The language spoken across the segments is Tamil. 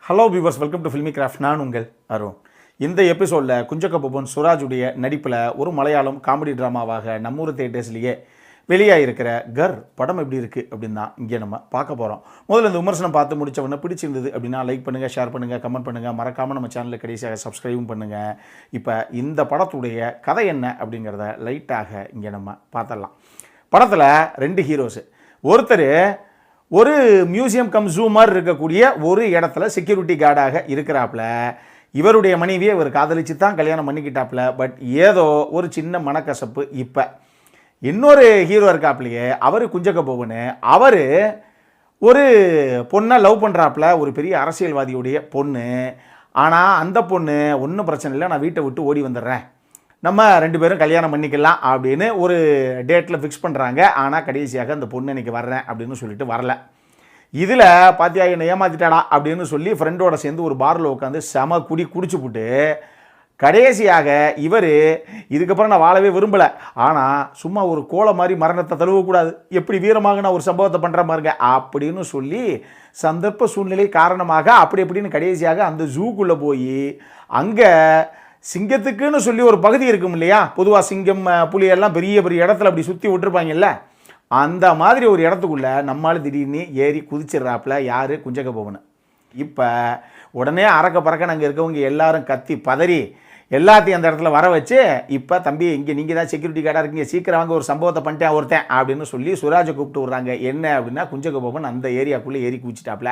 Hello viewers, welcome to filmi craft. நான் உங்கள் அருண். இந்த எபிசோடில் குஞ்சக்க பொபன் சுராஜுடைய நடிப்பில் ஒரு மலையாளம் காமெடி ட்ராமாவாக நம்மூர் தியேட்டர்ஸ்லேயே வெளியாகிருக்கிற கர் படம் எப்படி இருக்குது அப்படின்னு தான் இங்கே நம்ம பார்க்க போகிறோம். முதல்ல இந்த விமர்சனம் பார்த்து முடித்தவொடனே பிடிச்சிருந்தது அப்படின்னா லைக் பண்ணுங்கள், ஷேர் பண்ணுங்கள், கமெண்ட் பண்ணுங்கள், மறக்காமல் நம்ம சேனலில் கடைசியாக சப்ஸ்கிரைபும் பண்ணுங்கள். இப்போ இந்த படத்துடைய கதை என்ன அப்படிங்கிறத லைட்டாக இங்கே நம்ம பார்த்துடலாம். படத்தில் 2 ஹீரோஸு. ஒருத்தர் ஒரு மியூசியம் கம் ஜூ மாதிரி இருக்கக்கூடிய ஒரு இடத்துல செக்யூரிட்டி கார்டாக இருக்கிறாப்புல. இவருடைய மனைவியை இவர் காதலிச்சு தான் கல்யாணம் பண்ணிக்கிட்டாப்புல. பட் ஏதோ ஒரு சின்ன மனக்கசப்பு. இப்போ இன்னொரு ஹீரோ இருக்காப்புலையே, அவர் குஞ்சக்க பொபனு. அவர் ஒரு பொண்ணை லவ் பண்ணுறாப்புல, ஒரு பெரிய அரசியல்வாதியுடைய பொண்ணு. ஆனால் அந்த பொண்ணு ஒன்றும் பிரச்சனை இல்லை, நான் வீட்டை விட்டு ஓடி வந்துடுறேன், நம்ம 2 பேரும் கல்யாணம் பண்ணிக்கலாம் அப்படின்னு ஒரு டேட்டில் ஃபிக்ஸ் பண்ணுறாங்க. ஆனால் கடைசியாக அந்த பொண்ணு இன்றைக்கி வர்றேன் அப்படின்னு சொல்லிட்டு வரல. இதில் பாத்தியா என்னை ஏமாற்றிட்டாடா அப்படின்னு சொல்லி ஃப்ரெண்டோட சேர்ந்து ஒரு பாரில் உட்காந்து செம குடிச்சு போட்டு கடைசியாக இவர் இதுக்கப்புறம் நான் வாழவே விரும்பலை, ஆனால் சும்மா ஒரு கோலை மாதிரி மரணத்தை தழுவக்கூடாது, எப்படி வீரமாக நான் ஒரு சம்பவத்தை பண்ணுற மாதிரிங்க அப்படின்னு சொல்லி சந்தர்ப்ப சூழ்நிலை காரணமாக அப்படி எப்படின்னு கடைசியாக அந்த ஜூக்குள்ளே போய் அங்கே சிங்கத்துக்குன்னு சொல்லி ஒரு பகுதி இருக்கும் இல்லையா, பொதுவாக சிங்கம் புலியெல்லாம் பெரிய பெரிய இடத்துல அப்படி சுற்றி விட்டுருப்பாங்கல்ல, அந்த மாதிரி ஒரு இடத்துக்குள்ளே நம்மளால் திடீர்னு ஏறி குதிச்சிட்றாப்புல யார், குஞ்சக்க பொபனு. இப்போ உடனே அறக்க பறக்க அங்கே இருக்கவங்க எல்லாரும் கத்தி பதறி எல்லாத்தையும் அந்த இடத்துல வர வச்சு, இப்போ தம்பி இங்கே நீங்கள் தான் செக்யூரிட்டி கார்டாக இருக்கீங்க, சீக்கிரம் வாங்க, ஒரு சம்பவத்தை பண்ணிட்டேன் ஒருத்தன் அப்படின்னு சொல்லி சுராஜை கூப்பிட்டு விட்றாங்க. என்ன அப்படின்னா, குஞ்சக்க பொபன் அந்த ஏரியாக்குள்ளே ஏறி குதிச்சிட்டாப்புல.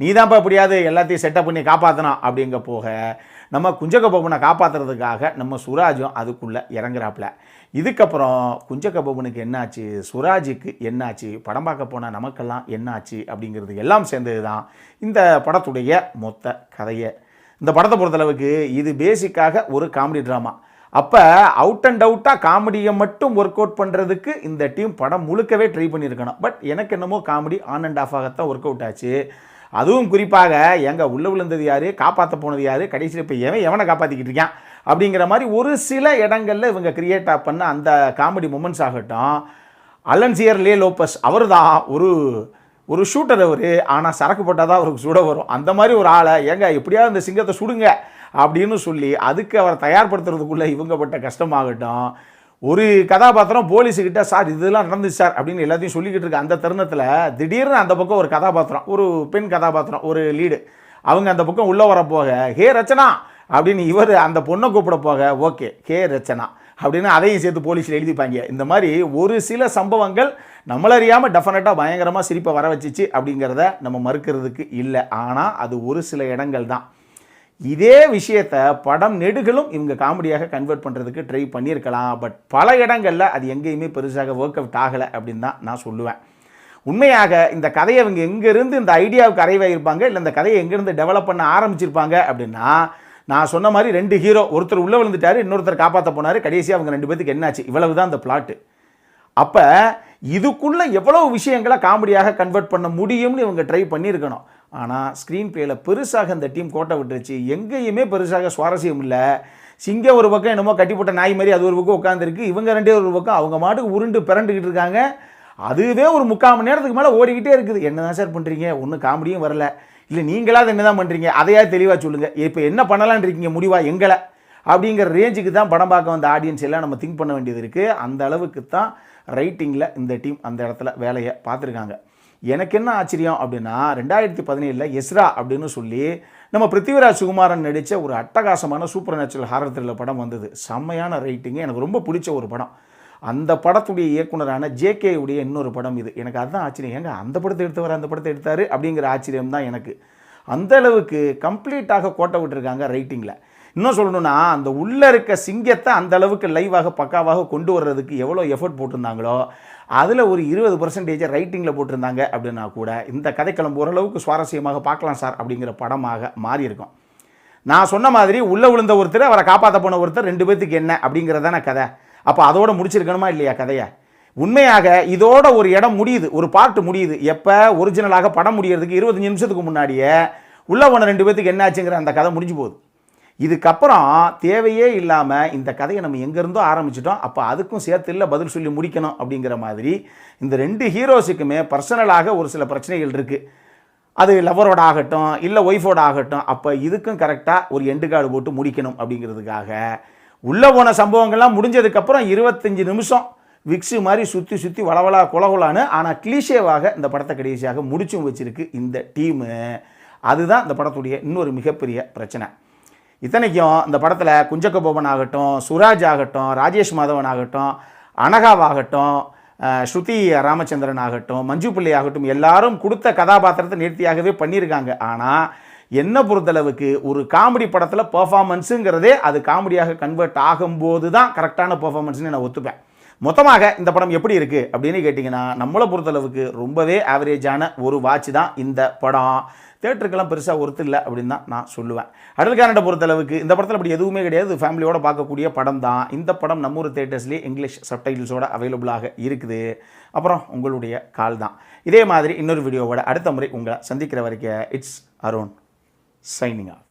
நீ தான்ப்பா எப்படியாவது எல்லாத்தையும் செட்டப் பண்ணி காப்பாற்றணும் அப்படிங்க போக நம்ம குஞ்சக்க பொபனை காப்பாற்றுறதுக்காக நம்ம சுராஜும் அதுக்குள்ளே இறங்குறாப்புல. இதுக்கப்புறம் குஞ்சக்க பொபனுக்கு என்னாச்சு, சுராஜுக்கு என்னாச்சு, படம் பார்க்க போனால் நமக்கெல்லாம் என்னாச்சு அப்படிங்கிறது எல்லாம் சேர்ந்தது தான் இந்த படத்துடைய மொத்த கதையை. இந்த படத்தை பொறுத்தளவுக்கு இது பேசிக்காக ஒரு காமெடி ட்ராமா. அப்போ அவுட் அண்ட் அவுட்டாக காமெடியை மட்டும் ஒர்க் அவுட் பண்ணுறதுக்கு இந்த டீம் படம் முழுக்கவே ட்ரை பண்ணியிருக்கணும். பட் எனக்கு என்னமோ காமெடி ஆன் அண்ட் ஆஃபாகத்தான் ஒர்க் அவுட் ஆச்சு. அதுவும் குறிப்பாக எங்கே உள்ளே விழுந்தது யார், காப்பாற்ற போனது யார், கடைசியில் இப்போ எவனை காப்பாற்றிக்கிட்டு இருக்கான் அப்படிங்கிற மாதிரி ஒரு சில இடங்களில் இவங்க கிரியேட் பண்ண அந்த காமெடி மூமெண்ட்ஸ் ஆகட்டும். அலன்சியர் லே லோப்பஸ் அவர் தான் ஒரு ஷூட்டர் அவர், ஆனால் சரக்கு போட்டால் தான் அவருக்கு சுட வரும். அந்த மாதிரி ஒரு ஆளை ஏங்க எப்படியாவது இந்த சிங்கத்தை சுடுங்க அப்படின்னு சொல்லி அதுக்கு அவரை தயார்படுத்துறதுக்குள்ளே இவங்க பட்ட கஷ்டமாகட்டும். ஒரு கதாபாத்திரம் போலீஸுக்கிட்ட சார் இதெல்லாம் நடந்துச்சு சார் அப்படின்னு எல்லாத்தையும் சொல்லிக்கிட்டு இருக்க அந்த தருணத்தில் திடீர்னு அந்த பக்கம் ஒரு கதாபாத்திரம், ஒரு பெண் கதாபாத்திரம், ஒரு லீடு, அவங்க அந்த பக்கம் உள்ளே வர போக ஹே ரச்சனா அப்படின்னு இவர் அந்த பொண்ணை கூப்பிட போக ஓகே ஹே ரச்சனா அப்படின்னு அதையும் சேர்த்து போலீஸில் எழுதிப்பாங்க. இந்த மாதிரி ஒரு சில சம்பவங்கள் நம்மளறியாமல் டெஃபினட்டாக பயங்கரமாக சிரிப்பை வர வச்சிச்சு அப்படிங்கிறத நம்ம மறுக்கிறதுக்கு இல்லை. ஆனால் அது ஒரு சில இடங்கள் தான். இதே விஷயத்தை படம் நெடுகளும் இவங்க காமெடியாக கன்வெர்ட் பண்ணுறதுக்கு ட்ரை பண்ணியிருக்கலாம். பட் பல இடங்களில் அது எங்கேயுமே பெருசாக ஒர்க் அவுட் ஆகலை அப்படின்னு தான் நான் சொல்லுவேன். உண்மையாக இந்த கதையை இவங்க எங்கேருந்து இந்த ஐடியாவுக்கு அரைவாயிருப்பாங்க, இல்லை இந்த கதையை எங்கேருந்து டெவலப் பண்ண ஆரம்பிச்சிருப்பாங்க அப்படின்னா, நான் சொன்ன மாதிரி 2 ஹீரோ, ஒருத்தர் உள்ளே விழுந்துட்டார், இன்னொருத்தர் காப்பாற்ற போனார், கடைசியாக அவங்க 2 பேத்துக்கு என்னாச்சு, இவ்வளவு தான் இந்த பிளாட்டு. அப்போ இதுக்குள்ளே எவ்வளோ விஷயங்களை காமெடியாக கன்வெர்ட் பண்ண முடியும்னு இவங்க ட்ரை பண்ணியிருக்கணும். ஆனால் ஸ்க்ரீன் பிளேயில் பெருசாக இந்த டீம் கோட்டை விட்டுருச்சு. எங்கேயுமே பெருசாக சுவாரஸ்யம் இல்லை. சிங்கம் ஒரு பக்கம் என்னமோ கட்டிப்பட்ட நாய் மாதிரி அது ஒரு பக்கம் உட்காந்துருக்கு, இவங்க 2 ஒரு பக்கம் அவங்க மாட்டுக்கு உருண்டு பிறண்டுக்கிட்டு இருக்காங்க. அதுவே ஒரு 3/4 மணி நேரத்துக்கு மேலே ஓடிக்கிட்டே இருக்குது. என்ன தான் சார் பண்ணுறீங்க, ஒன்றும் காமெடியும் வரல, இல்லை நீங்களாவது என்ன தான் பண்ணுறீங்க, அதையா தெளிவாக சொல்லுங்கள், இப்போ என்ன பண்ணலான்னு இருக்கீங்க முடிவாக எங்களை அப்படிங்கிற ரேஞ்சுக்கு தான் படம் பார்க்க வந்த ஆடியன்ஸ் எல்லாம் நம்ம திங்க் பண்ண வேண்டியது இருக்குது. அந்த அளவுக்கு தான் ரைட்டிங்கில் இந்த டீம் அந்த இடத்துல வேலையை பார்த்துருக்காங்க. எனக்கு என்ன ஆச்சரியம் அப்படின்னா, 2017 எஸ்ரா அப்படின்னு சொல்லி நம்ம பிருத்திவிராஜ் சுகுமாரன் நடித்த ஒரு அட்டகாசமான சூப்பர் நேச்சுரல் ஹாரர் த்ரில்லர் படம் வந்தது. செம்மையான ரைட்டிங்கு, எனக்கு ரொம்ப பிடிச்ச ஒரு படம். அந்த படத்துடைய இயக்குனரான ஜேகே உடைய இன்னொரு படம் இது. எனக்கு அதுதான் ஆச்சரியம், ஏங்க அந்த படத்தை எடுத்தார் அப்படிங்கிற ஆச்சரியம் தான் எனக்கு. அந்த அளவுக்கு கம்ப்ளீட்டாக கோட்டை விட்டுருக்காங்க ரைட்டிங்கில். இன்னும் சொல்லணும்னா, அந்த உள்ளே இருக்க சிங்கத்தை அந்த அளவுக்கு லைவாக பக்காவாக கொண்டு வர்றதுக்கு எவ்வளோ எஃபர்ட் போட்டிருந்தாங்களோ அதில் ஒரு 20% ரைட்டிங்கில் போட்டிருந்தாங்க அப்படின்னா கூட இந்த கதைக்களம் ஓரளவுக்கு சுவாரஸ்யமாக பார்க்கலாம் சார் அப்படிங்கிற படமாக மாறி இருக்கும். நான் சொன்ன மாதிரி உள்ளே விழுந்த ஒருத்தர், அவரை காப்பாற்ற போன ஒருத்தர், 2 பேத்துக்கு என்ன அப்படிங்கிறதான கதை. அப்போ அதோட முடிச்சிருக்கணுமா இல்லையா கதையை? உண்மையாக இதோட ஒரு இடம் முடியுது, ஒரு பார்ட் முடியுது. எப்போ ஒரிஜினலாக படம் முடியறதுக்கு 25 நிமிஷத்துக்கு முன்னாடியே உள்ளே போன 2 பேத்துக்கு என்னாச்சுங்கிற அந்த கதை முடிஞ்சு போகுது. இதுக்கப்புறம் தேவையே இல்லாமல் இந்த கதையை நம்ம எங்கேருந்தோ ஆரம்பிச்சிட்டோம், அப்போ அதுக்கும் சேர்த்து இல்லை பதில் சொல்லி முடிக்கணும் அப்படிங்கிற மாதிரி இந்த 2 ஹீரோஸுக்குமே பர்சனலாக ஒரு சில பிரச்சனைகள் இருக்குது. அது லவ்வரோட ஆகட்டும் இல்லை ஒய்ஃபோட ஆகட்டும், அப்போ இதுக்கும் கரெக்டாக ஒரு எண்டு கார்டு போட்டு முடிக்கணும் அப்படிங்கிறதுக்காக உள்ளே போன சம்பவங்கள்லாம் முடிஞ்சதுக்கப்புறம் 25 நிமிஷம் விக்ஸு மாதிரி சுற்றி சுற்றி வளவலா குலகுலான்னு ஆனால் கிளீஷேவாக இந்த படத்தை கடைசியாக முடிச்சும் வச்சிருக்கு இந்த டீமு. அதுதான் இந்த படத்துடைய இன்னொரு மிகப்பெரிய பிரச்சனை. இத்தனைக்கும் இந்த படத்தில் குஞ்சக்க போபன் ஆகட்டும், சுராஜ் ஆகட்டும், ராஜேஷ் மாதவன் ஆகட்டும், அனகாவாகட்டும், ஸ்ருதி ராமச்சந்திரன் ஆகட்டும், மஞ்சு பிள்ளை ஆகட்டும், எல்லாரும் கொடுத்த கதாபாத்திரத்தை நேர்த்தியாகவே பண்ணியிருக்காங்க. ஆனால் என்னை பொறுத்தளவுக்கு ஒரு காமெடி படத்தில் பெர்ஃபார்மன்ஸுங்கிறதே அது காமெடியாக கன்வெர்ட் ஆகும்போது தான் கரெக்டான பெர்ஃபார்மன்ஸ்னு நான் ஒத்துப்பேன். மொத்தமாக இந்த படம் எப்படி இருக்குது அப்படின்னு கேட்டிங்கன்னா, நம்மளை பொறுத்தளவுக்கு ரொம்பவே ஆவரேஜான ஒரு வாட்ச் தான் இந்த படம். தேட்டருக்கெல்லாம் பெருசாக ஒருத்தர் இல்லை அப்படின்னு தான் நான் சொல்லுவேன். அடல்காரனை பொறுத்தளவுக்கு இந்த படத்தில் அப்படி எதுவுமே கிடையாது, ஃபேமிலியோடு பார்க்கக்கூடிய படம் தான். இந்த படம் நம்மூர் தேட்டர்ஸ்லேயே இங்கிலீஷ் சப்டைட்டில்ஸோட அவைலபிளாக இருக்குது. அப்புறம் உங்களுடைய கால் தான். இதே மாதிரி இன்னொரு வீடியோவோட அடுத்த முறை உங்களை சந்திக்கிற வரைக்கும் இட்ஸ் அருண் சைனிங் ஆஃப்.